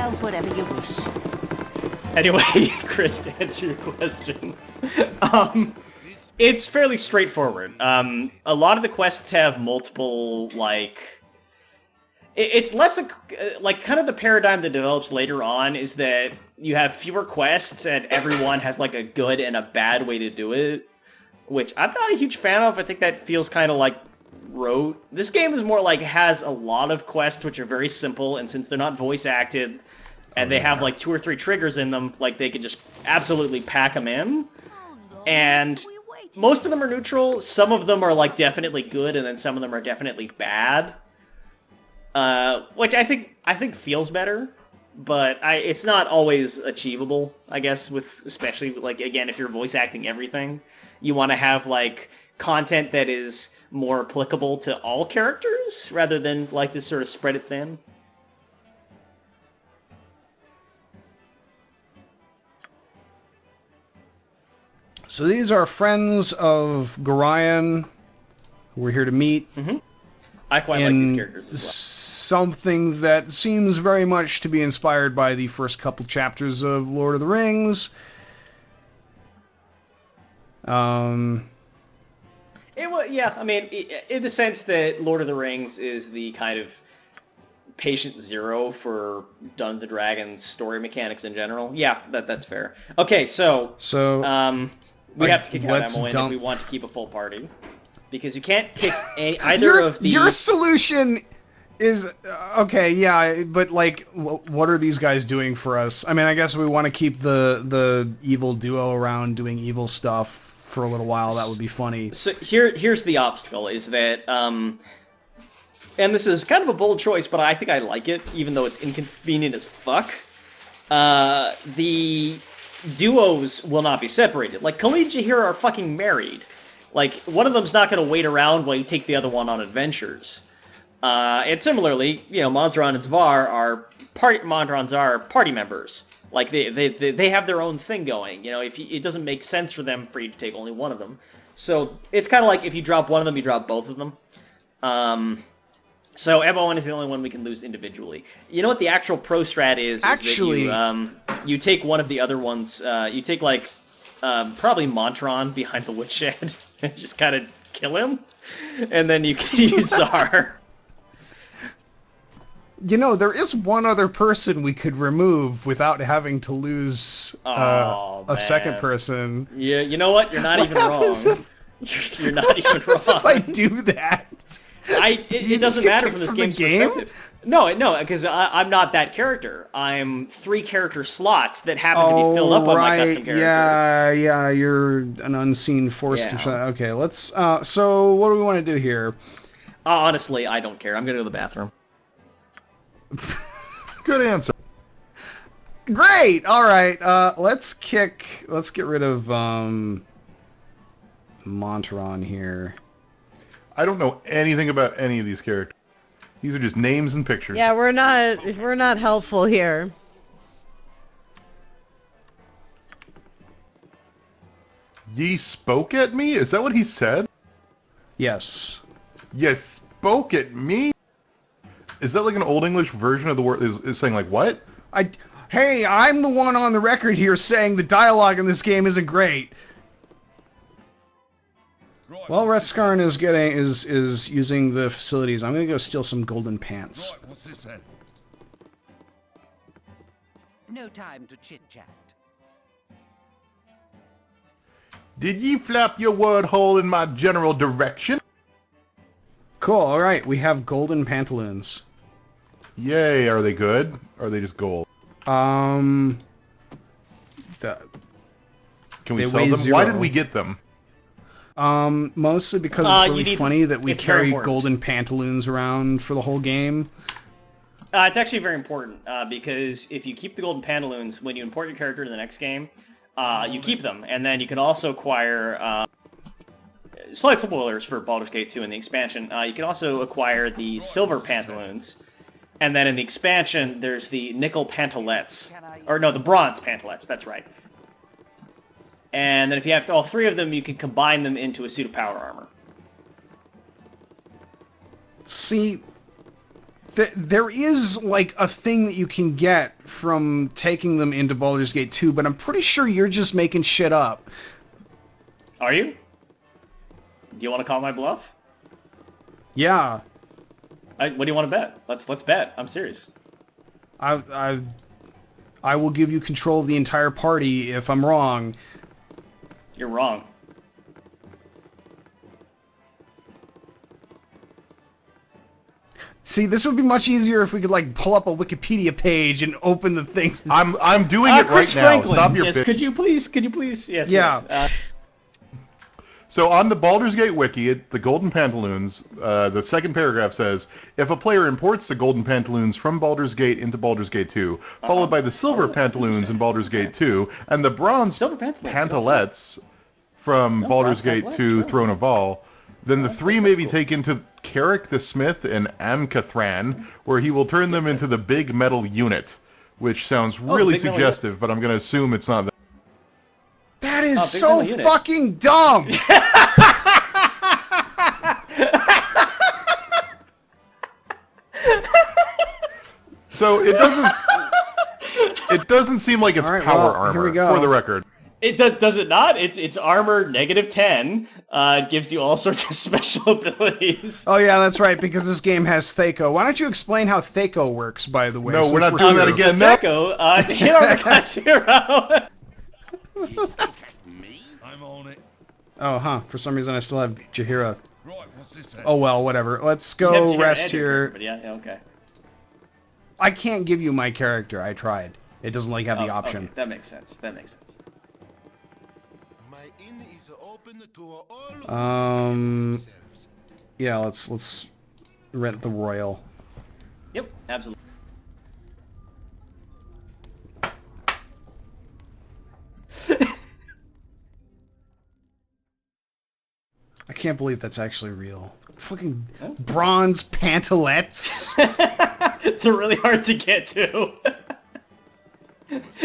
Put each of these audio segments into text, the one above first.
yourselves whatever you wish. Anyway, Chris, to answer your question, it's fairly straightforward. A lot of the quests have multiple, like... It's less like kind of the paradigm that develops later on is that you have fewer quests and everyone has like a good and a bad way to do it, which I'm not a huge fan of. I think that feels kind of like rote. This game is more like has a lot of quests which are very simple, and since they're not voice acted and they have like 2 or 3 triggers in them, like they can just absolutely pack them in. And most of them are neutral. Some of them are like definitely good, and then some of them are definitely bad. Which I think feels better, but it's not always achievable, I guess, with especially, like, again, if you're voice acting everything, you want to have, like, content that is more applicable to all characters, rather than, like, to sort of spread it thin. So these are friends of Gorion, who we're here to meet. Mm-hmm. I quite like these characters as well. Something that seems very much to be inspired by the first couple chapters of Lord of the Rings. Yeah, I mean, in the sense that Lord of the Rings is the kind of patient zero for Dungeons & Dragons story mechanics in general. Yeah, that's fair. Okay, so we have to kick out Emily if we want to keep a full party. Because you can't kick either of the... Your solution is... okay, yeah, but, like, what are these guys doing for us? I mean, I guess we want to keep the evil duo around doing evil stuff for a little while. That would be funny. So here's the obstacle, is that... and this is kind of a bold choice, but I think I like it, even though it's inconvenient as fuck. The duos will not be separated. Like, Khalid and Jahir are fucking married. Like, one of them's not going to wait around while you take the other one on adventures. And similarly, you know, Mondron and Zvar are party members. Like, they have their own thing going. You know, it doesn't make sense for them for you to take only one of them. So it's kind of like if you drop one of them, you drop both of them. So MO1 is the only one we can lose individually. You know what the actual pro strat is? Actually, is that you take one of the other ones. You take like probably Montron behind the woodshed and just kind of kill him, and then you can use Czar. You know, there is one other person we could remove without having to lose a second person. Yeah, you know what? You're not even wrong. You're not even wrong. What if I do that? It doesn't matter from this game's perspective. No, because I'm not that character. I'm 3 character slots that happen to be filled up on my custom character. Yeah, you're an unseen force. Yeah. Okay, let's... so, what do we want to do here? Honestly, I don't care. I'm going to go to the bathroom. Good answer. Great! Alright, let's get rid of, Monteron here. I don't know anything about any of these characters. These are just names and pictures. Yeah, we're not helpful here. Ye spoke at me? Is that what he said? Yes. Ye spoke at me? Is that like an Old English version of the word? Is saying like what? Hey, I'm the one on the record here saying the dialogue in this game isn't great. Well, Retskarn is using the facilities. I'm gonna go steal some golden pants. What's this then? No time to chit-chat. Did ye flap your word hole in my general direction? Cool, alright, we have golden pantaloons. Yay, are they good? Or are they just gold? Can we sell them? 0. Why did we get them? Mostly because it's really funny that we carry important. golden pantaloons around for the whole game. It's actually very important, because if you keep the golden pantaloons, when you import your character to the next game, you keep them, and then you can also acquire, slight spoilers for Baldur's Gate 2 in the expansion, you can also acquire the silver pantaloons, and then in the expansion, there's the nickel pantalettes. Or no, the bronze pantalettes, that's right. And then if you have all 3 of them, you can combine them into a suit of power armor. See, There is, like, a thing that you can get from taking them into Baldur's Gate 2, but I'm pretty sure you're just making shit up. Are you? Do you want to call my bluff? Yeah. What do you want to bet? Let's bet. I'm serious. I will give you control of the entire party if I'm wrong. You're wrong. See, this would be much easier if we could, like, pull up a Wikipedia page and open the thing. I'm doing it Chris right now. Franklin. Stop your yes, bitch. could you please? Yes. Yeah. Yes. So on the Baldur's Gate wiki, the Golden Pantaloons, the second paragraph says, if a player imports the Golden Pantaloons from Baldur's Gate into Baldur's Gate 2, followed by the Silver Pantaloons in Baldur's Gate 2, and the Bronze Silver Pantaloons, Pantalettes from Baldur's Bronze Gate Pantalettes, 2 right. Throne of Ball, then the three may be taken to Carrick the Smith in Amcathran, where he will turn them into the Big Metal Unit, which sounds really Big Metal suggestive, but I'm going to assume it's not that. That is Big so Metal Unit. fucking dumb! So it doesn't seem like it's All right, power well, here armor, we go. for the record. It does it not? It's armor -10. Gives you all sorts of special abilities. Oh yeah, that's right, because this game has Thaco. Why don't you explain how Thaco works, by the way? No, since we're not doing that here? again. No. Echo, to hit armor class 0. I'm on it. Oh, huh. For some reason I still have Jaheira. Right, what's this then? Oh well, whatever. Let's You have go to rest add your here. character, but yeah, okay. I can't give you my character. I tried. It doesn't like have the Oh, option. okay, that makes sense. My inn is open to all Yeah, let's rent the Royal. Yep, absolutely. I can't believe that's actually real. Fucking bronze pantalettes. They're really hard to get to.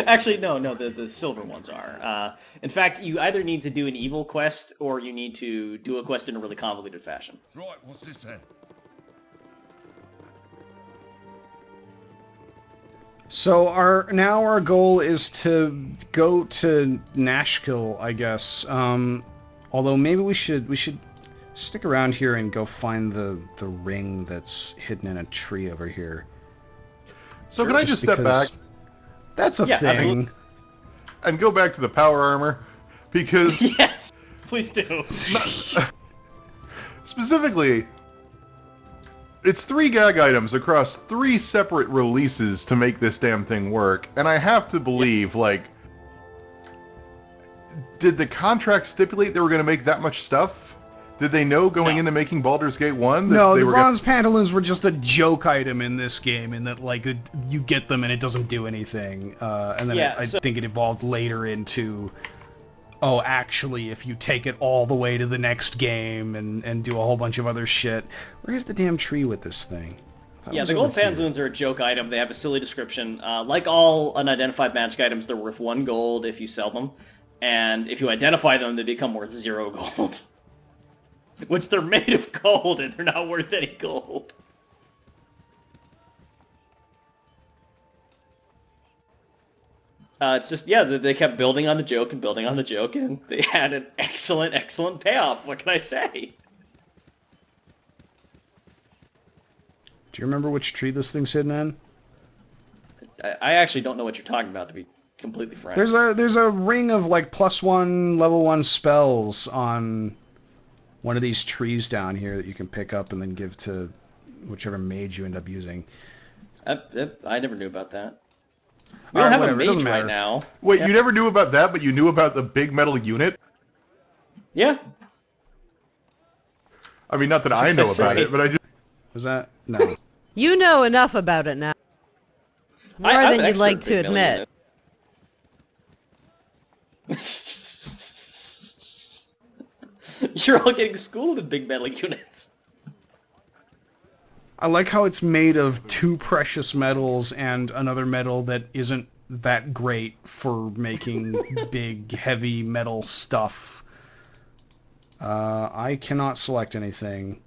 Actually, no, the silver ones are. In fact, you either need to do an evil quest or you need to do a quest in a really convoluted fashion. Right, what's this then? So our goal is to go to Nashkill, I guess. Although maybe we should stick around here and go find the ring that's hidden in a tree over here. So can I just step back That's a Yeah, thing. absolutely. and go back to the power armor? Because Yes, please do. specifically, it's 3 gag items across 3 separate releases to make this damn thing work, and I have to believe, like, did the contract stipulate they were going to make that much stuff? Did they know going into making Baldur's Gate 1 that No, they the were bronze pantaloons were just a joke item in this game, in that like you get them and it doesn't do anything. And then Yeah, I so- think it evolved later into, oh, actually, if you take it all the way to the next game and do a whole bunch of other shit. Where's the damn tree with this thing? That Yeah, was the over gold here. pantaloons are a joke item. They have a silly description. Like all unidentified magic items, they're worth 1 gold if you sell them. And if you identify them, they become worth 0 gold. Which they're made of gold, and they're not worth any gold. It's just, yeah, they kept building on the joke and building on the joke, and they had an excellent, excellent payoff. What can I say? Do you remember which tree this thing's hidden in? I actually don't know what you're talking about, to be completely frank. There's a ring of like +1 level 1 spells on one of these trees down here that you can pick up and then give to whichever mage you end up using. I never knew about that. Alright, We don't have whatever, it a doesn't mage right matter. now. Wait, you never knew about that, but you knew about the big metal unit? Yeah. I mean, not that I know about Sorry. it, but I just... Was that? No. You know enough about it now. More I'm than an you'd like expert to Big Million. admit. You're all getting schooled in big metal units. I like how it's made of 2 precious metals and another metal that isn't that great for making big, heavy metal stuff. I cannot select anything.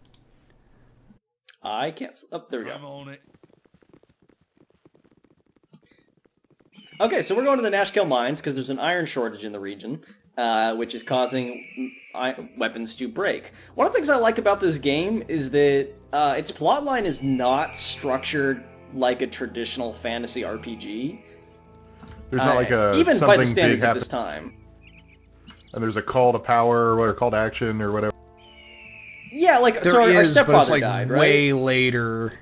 I can't. Oh, there we I'm go. on it. Okay, so we're going to the Nashkel mines because there's an iron shortage in the region, which is causing weapons to break. One of the things I like about this game is that its plotline is not structured like a traditional fantasy RPG. There's not like a even by something the big standards of happen, this time. and there's a call to power or call to action or whatever. Yeah, like There so our is, but it's stepfather like died, right? way later.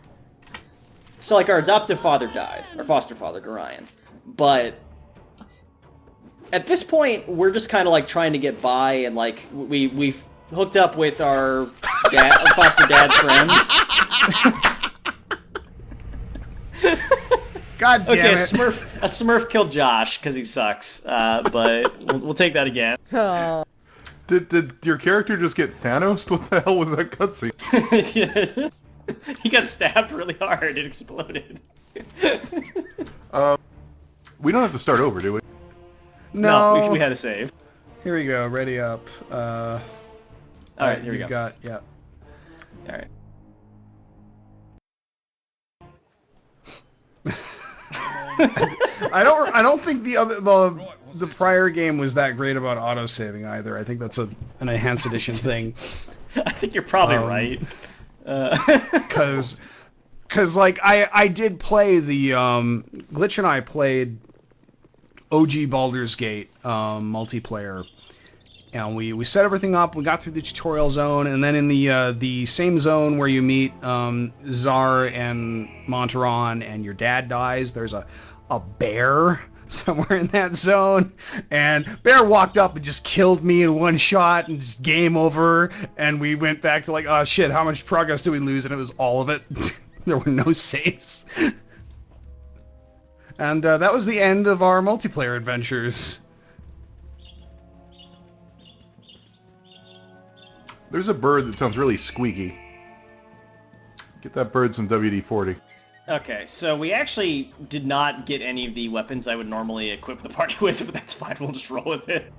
So like our adoptive father died, our foster father, Gorion. But at this point, we're just kind of like trying to get by, and like we've hooked up with our foster dad's friends. God damn Okay, it. a Smurf killed Josh because he sucks, but we'll take that again. Oh. Did your character just get Thanos? What the hell was that cutscene? Yes. He got stabbed really hard. It exploded. We don't have to start over, do we? No. We had a save. Here we go. Ready up. All right, here we you've go. got, yeah. All right. I don't think the prior game was that great about autosaving either. I think that's an enhanced edition thing. I think you're probably right. Because like I did play the Glitch and I played OG Baldur's Gate multiplayer, and we set everything up. We got through the tutorial zone, and then in the same zone where you meet Czar and Montaron, and your dad dies, there's a bear somewhere in that zone, and bear walked up and just killed me in one shot, and just game over. And we went back to like, oh shit, how much progress did we lose? And it was all of it. There were no saves. And that was the end of our multiplayer adventures. There's a bird that sounds really squeaky. Get that bird some WD-40. Okay, so we actually did not get any of the weapons I would normally equip the party with, but that's fine. We'll just roll with it.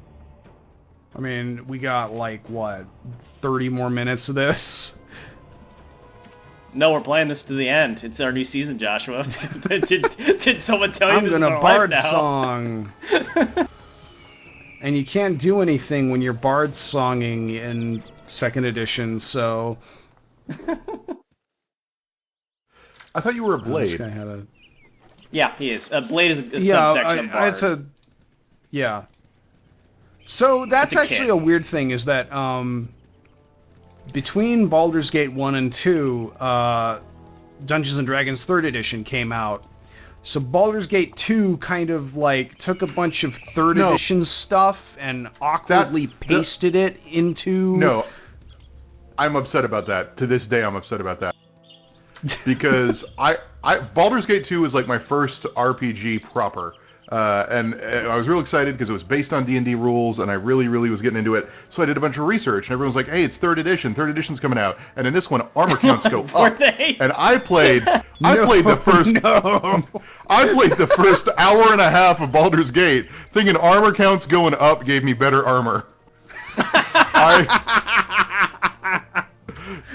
I mean, we got like, what, 30 more minutes of this? No, we're playing this to the end. It's our new season, Joshua. did someone tell you I'm this is gonna our bard life now? song. And you can't do anything when you're bard songing in 2nd edition, so... I thought you were a This blade. guy had a... Yeah, he is. Blade is a Yeah, subsection of bard. it's a... Yeah. So that's It's a actually kit. a weird thing, is that, between Baldur's Gate 1 and 2, Dungeons & Dragons 3rd edition came out. So Baldur's Gate 2 kind of, like, took a bunch of 3rd edition stuff and awkwardly pasted it into... No, I'm upset about that. To this day, I'm upset about that. Because Baldur's Gate 2 was like my first RPG proper. And I was real excited because it was based on D&D rules, and I really, really was getting into it. So I did a bunch of research, and everyone was like, hey, it's 3rd edition. 3rd edition's coming out. And in this one, armor counts go Were up. they? And I played the first hour and a half of Baldur's Gate, thinking armor counts going up gave me better armor.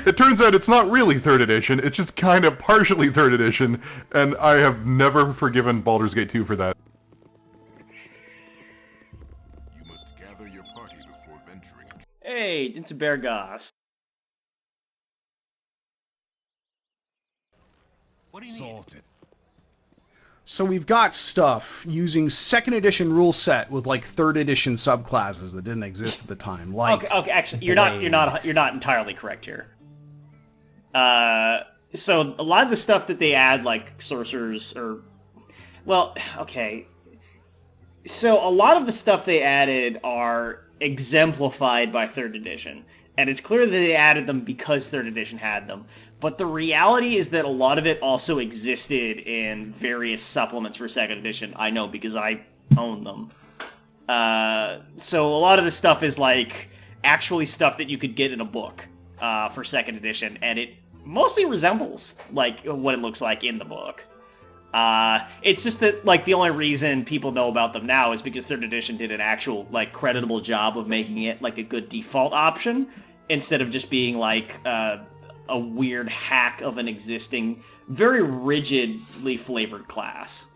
It turns out it's not really 3rd edition, it's just kind of partially 3rd edition, and I have never forgiven Baldur's Gate 2 for that. You must gather your party before venturing. Hey, it's a bear goss. What do you need? Sorted. So we've got stuff using 2nd edition rule set with like 3rd edition subclasses that didn't exist at the time. Like Okay, actually, you're not entirely correct here. So a lot of the stuff that they add, like sorcerers, okay. So a lot of the stuff they added are exemplified by 3rd edition, and it's clear that they added them because 3rd edition had them. But the reality is that a lot of it also existed in various supplements for 2nd edition. I know because I own them. So a lot of this stuff is like actually stuff that you could get in a book for 2nd edition, and it mostly resembles like what it looks like in the book. It's just that like the only reason people know about them now is because 3rd edition did an actual like creditable job of making it like a good default option instead of just being like a weird hack of an existing, very rigidly flavored class.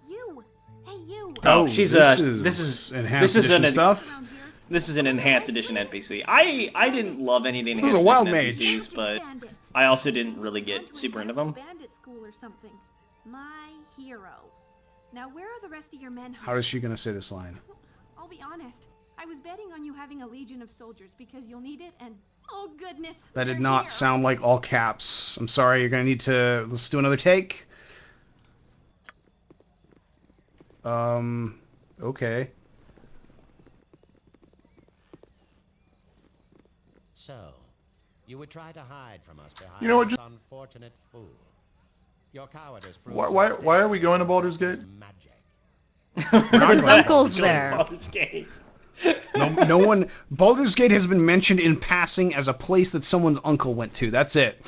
You. Hey, you. Oh, she's this a is enhanced edition an stuff. This is an enhanced edition NPC. I didn't love any of the is enhanced a wild edition mage. NPCs, but I also didn't really get super into them. Bandit school or something. My hero. Now, where are the rest of your men? How is she gonna say this line? I'll be honest. I was betting on you having a legion of soldiers because you'll need it, and oh goodness. That did they're not here. sound like all caps. I'm sorry. You're gonna need to. Let's do another take. Okay. So, you would try to hide from us behind You know what, this just- unfortunate fool. Your cowardice proves Why are we going to Baldur's Gate? magic. His uncle's there. Baldur's Gate. No one. Baldur's Gate has been mentioned in passing as a place that someone's uncle went to. That's it.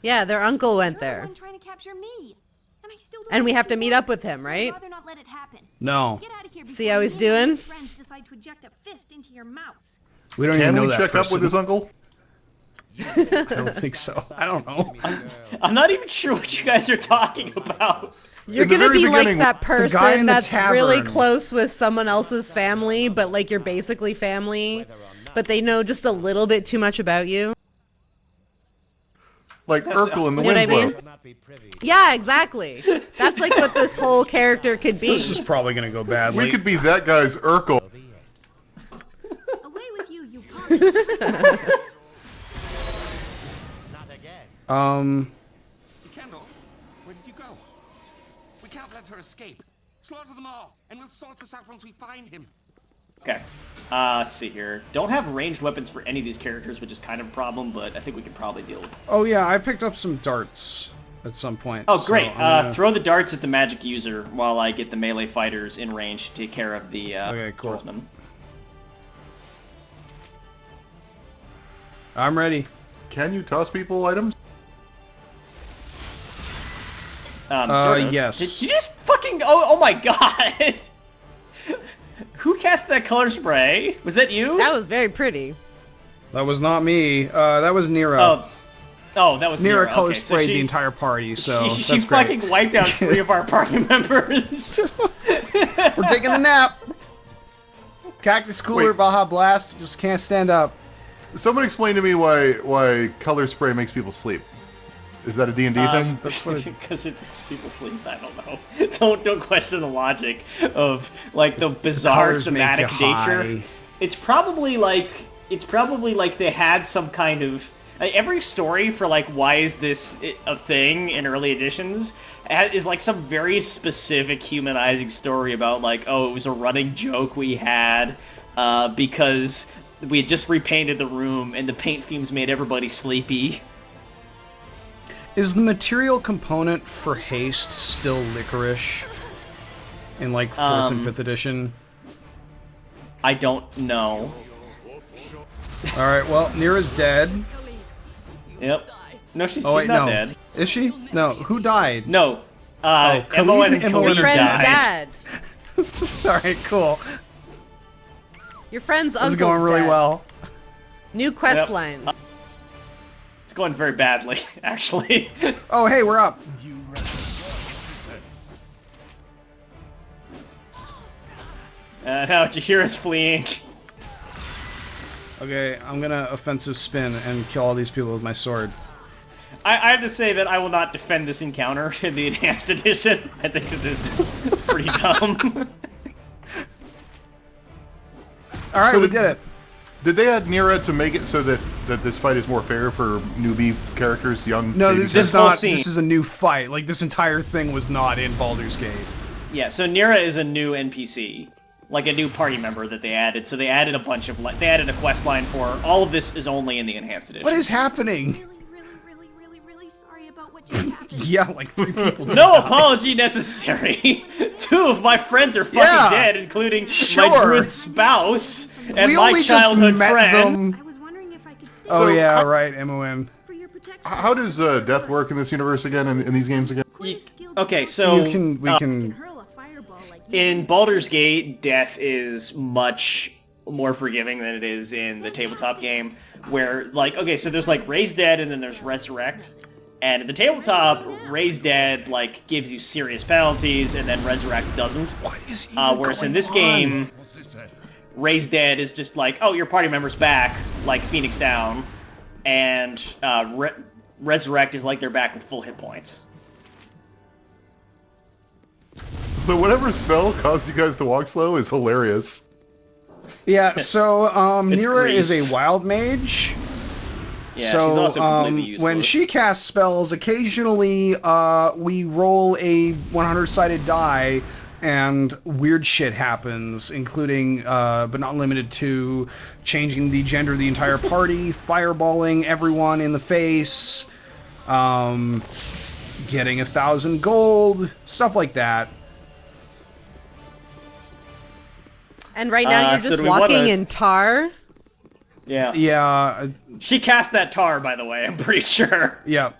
Yeah, their uncle went You're there. The one trying to capture me. And I still don't And we know have what to you meet want, up with him, so I'd right? rather not let it happen. No. Get out of here See before how you he's and your doing? friends decide to eject a fist into your mouth. We don't even Can know we that check up person. with his uncle? I don't think so. I don't know. I'm not even sure what you guys are talking about. You're In the gonna very be like beginning, that guy in person the that's really tavern. close with someone else's family, but like you're basically family, but they know just a little bit too much about you. Like Urkel in the You know what I Winslow. mean? Yeah, exactly. That's like what this whole character could be. This is probably gonna go badly. We could be that guy's Urkel. Away with you, you punk. Not again. Kendall, where did you go? We can't let her escape. Slaughter them all, and we'll sort this out once we find him. Okay. Let's see here. Don't have ranged weapons for any of these characters, which is kind of a problem, but I think we can probably deal with it. Oh yeah, I picked up some darts at some point. Oh, so great. I'm gonna- Throw the darts at the magic user while I get the melee fighters in range to take care of the Okay, cool. swordsman. I'm ready. Can you toss people items? Sort of. yes. Did you just fucking... Oh my god! Who cast that color spray? Was that you? That was very pretty. That was not me. That was Nira. Oh, that was Nira Nira. color Okay, so sprayed she- the entire party, so she that's great. fucking wiped out 3 of our party members. We're taking a nap. Cactus Cooler, Wait. Baja Blast, just can't stand up. Someone explain to me why color spray makes people sleep. Is that a D&D thing? That's what it, Because it makes people sleep. I don't know. Don't question the logic of like the bizarre colors make thematic you nature. high. It's probably like they had some kind of every story for like why is this a thing in early editions is like some very specific humanizing story about like, oh, it was a running joke we had because we had just repainted the room and the paint fumes made everybody sleepy. Is the material component for haste still licorice in like 4th and 5th edition? I don't know. Alright, well, Nira's dead. Yep. No, she's Oh, wait, not no. dead. Is she? No, who died? No. Khalid Emma and and Emma Your Khalid Your friend's died. dad. Alright, cool. Your friend's This uncle's is going really dead. well. New quest Yep. line. It's going very badly, actually. Oh, hey, we're up. Now Jahira's fleeing. Okay, I'm gonna offensive spin and kill all these people with my sword. I have to say that I will not defend this encounter in the enhanced edition. I think that this is pretty dumb. Alright, So we did- did it. Did they add Nira to make it so that this fight is more fair for newbie characters, young? No, baby this This is whole not. scene. This is a new fight. Like, this entire thing was not in Baldur's Gate. Yeah, so Nira is a new NPC. Like a new party member that they added. So they added a bunch of... They added a quest line for her. All of this is only in the enhanced edition. What is happening? Really sorry about what just happened. Yeah, like 3 people. just No died. apology necessary. 2 of my friends are fucking Yeah, dead, including my sure. druid spouse and We my only just childhood met friend. them. I was wondering if I could stay Oh So, yeah, how- right, MON. for your protection. How does death work in this universe again, in these games again? Quite a skilled Okay, scout. so We can Can hurl a fireball like you in can. Baldur's Gate, death is much more forgiving than it is in the tabletop game, where, like, okay, so there's, like, Raise Dead and then there's Resurrect, and in the tabletop, Raise Dead, like, gives you serious penalties, and then Resurrect doesn't. What is even whereas in going this on? game, Raise Dead is just like, oh, your party member's back, like Phoenix Down, and Resurrect is like they're back with full hit points. So whatever spell caused you guys to walk slow is hilarious. Yeah, so It's Nira is Grease. a wild mage. Yeah, So she's also completely useless. when she casts spells, occasionally we roll a 100-sided die, and weird shit happens, including, but not limited to, changing the gender of the entire party, fireballing everyone in the face, getting 1,000 gold, stuff like that. And right now you're so just do we wanna- walking in tar. Yeah. Yeah, She cast that tar, by the way, I'm pretty sure. yeah.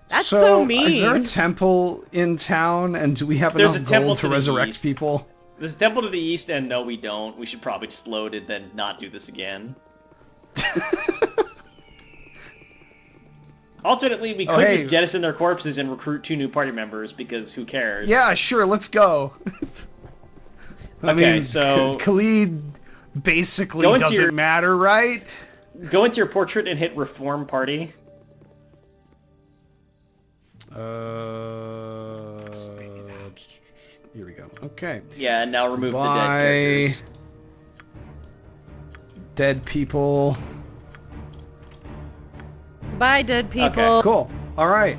That's so Is there a mean. temple in town, and do we have There's enough a temple gold to to the resurrect east. people? There's a temple to the east, and no, we don't. We should probably just load it, then not do this again. Alternately, we could hey. just jettison their corpses and recruit 2 new party members, because who cares? Yeah, sure, let's go. I Okay, mean, so- Khalid basically Go into doesn't your- matter, right? Go into your portrait and hit Reform Party. Here we go. Okay. Yeah, and now remove the dead Bye. characters. Dead people. Bye, dead people. Okay. Cool. All right.